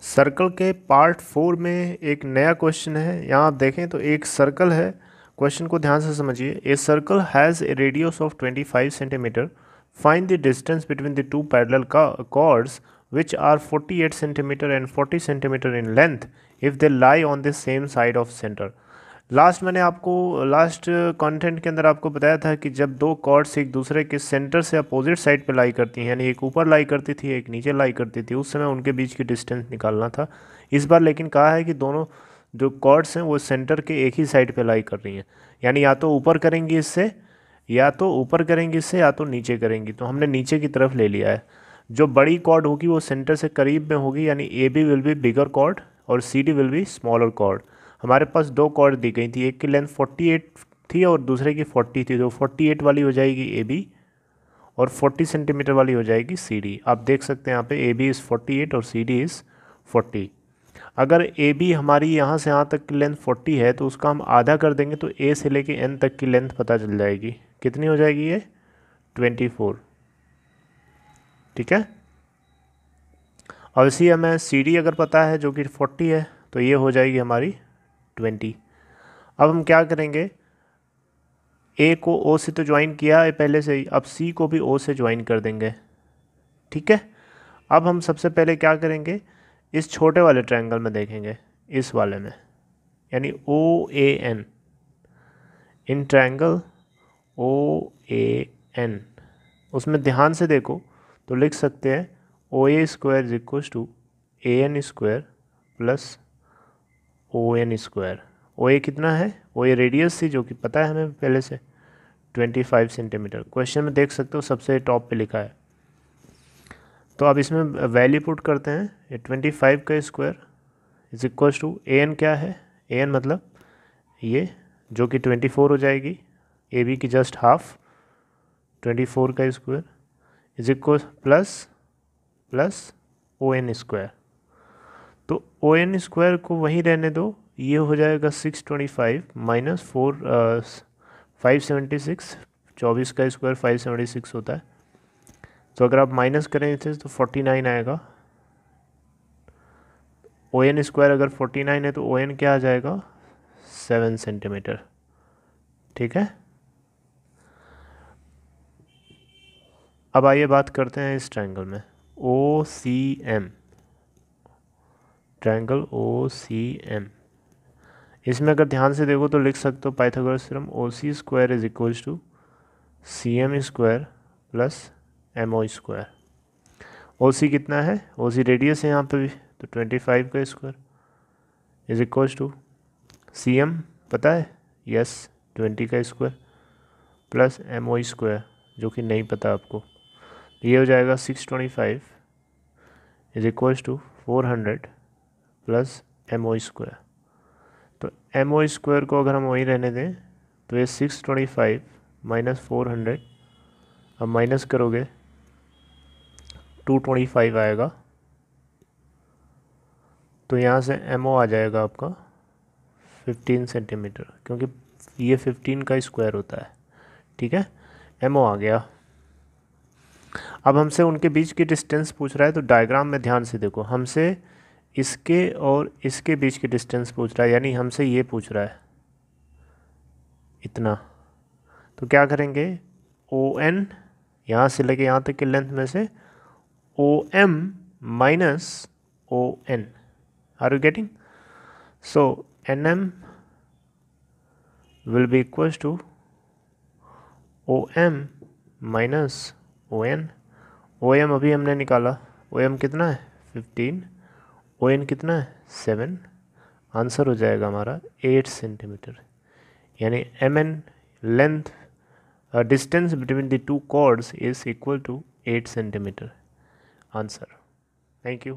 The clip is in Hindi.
सर्कल के पार्ट 4 में एक नया क्वेश्चन है। यहाँ आप देखें तो एक सर्कल है, क्वेश्चन को ध्यान से समझिए। A circle has a radius of 25 centimetre, find the distance between the two parallel chords which are 48 centimeter and 40 centimeter in length if they lie on the same side of center। मैंने आपको लास्ट कंटेंट के अंदर आपको बताया था कि जब दो कॉर्ड्स एक दूसरे के सेंटर से अपोजिट साइड पे लाई करती हैं, यानी एक ऊपर लाई करती थी एक नीचे लाई करती थी, उस समय उनके बीच की डिस्टेंस निकालना था। इस बार लेकिन कहा है कि दोनों जो कॉर्ड्स हैं वो सेंटर के एक ही साइड पे लाई कर रही हैं, यानी या तो ऊपर करेंगी इससे, या तो ऊपर करेंगी इससे, या तो नीचे करेंगी। तो हमने नीचे की तरफ ले लिया है। जो बड़ी कॉर्ड होगी वो सेंटर से करीब में होगी, यानी A B will be bigger chord और C D will be smaller chord. हमारे पास दो कॉर्ड दी गई थी, एक की लेंथ 48 थी और दूसरे की 40 थी, तो 48 वाली हो जाएगी ए बी और 40 सेंटीमीटर वाली हो जाएगी सी डी। आप देख सकते हैं यहाँ पे ए बी इज़ 48 और सी डी इज़ 40। अगर ए बी हमारी यहाँ से यहाँ तक की लेंथ 40 है तो उसका हम आधा कर देंगे तो ए से लेके एन तक की लेंथ पता चल जाएगी। कितनी हो जाएगी ये? 24। ठीक है। और इसी हमें सी डी अगर पता है जो कि 40 है तो ये हो जाएगी हमारी 20। अब हम क्या करेंगे, ए को ओ से तो ज्वाइन किया है पहले से ही, अब सी को भी ओ से ज्वाइन कर देंगे। ठीक है। अब हम सबसे पहले क्या करेंगे, इस छोटे वाले ट्रायंगल में देखेंगे, इस वाले में, यानी O A N, in triangle O A N, उसमें ध्यान से देखो तो लिख सकते हैं O A square is equal to A N square plus O N square. O A कितना है? ओ ए रेडियस थी जो कि पता है हमें पहले से 25 सेंटीमीटर। क्वेश्चन में देख सकते हो सबसे टॉप पे लिखा है। तो अब इसमें वैल्यू पुट करते हैं। ये 25 का square is equal to A N क्या है? ए एन मतलब ये जो कि 24 हो जाएगी, ए बी की जस्ट हाफ, 24 का square is equal plus O N square. तो ओ एन स्क्वायर को वहीं रहने दो, ये हो जाएगा 625 माइनस 576, 24 का स्क्वायर 576 होता है। तो अगर आप माइनस करें इसे तो 49 आएगा। ओ एन स्क्वायर अगर 49 है तो ओ एन क्या आ जाएगा? 7 सेंटीमीटर। ठीक है। अब आइए बात करते हैं इस ट्रायंगल में, O C M, triangle O C M. इसमें अगर ध्यान से देखो तो लिख सकते हो Pythagoras theorem, O C square is equals to C M square plus M O square. O C कितना है? ओ सी रेडियस है यहाँ पे भी, तो 25 का square is equals to C M पता है, यस, 20 का square plus M O square जो कि नहीं पता आपको। ये हो जाएगा 625 is equals to 400 plus M O square. तो एम ओ स्क्वायर को अगर हम वहीं रहने दें तो ये 625 माइनस 400, अब माइनस करोगे 225 आएगा। तो यहाँ से एम ओ आ जाएगा आपका 15 सेंटीमीटर, क्योंकि ये 15 का स्क्वायर होता है। ठीक है, एम ओ आ गया। अब हमसे उनके बीच की डिस्टेंस पूछ रहा है, तो डायग्राम में ध्यान से देखो, हमसे इसके और इसके बीच की डिस्टेंस पूछ रहा है, यानी हमसे ये पूछ रहा है इतना। तो क्या करेंगे, ओ एन यहाँ से लेके यहाँ तक की लेंथ में से O M minus O N, are you getting? So N M will be equals to O M minus O N. O M अभी हमने निकाला, ओ एम कितना है? 15, ओ एन कितना है? 7। आंसर हो जाएगा हमारा 8 सेंटीमीटर, यानी M N length distance between the two chords is equal to 8 centimeter. Answer. Thank you.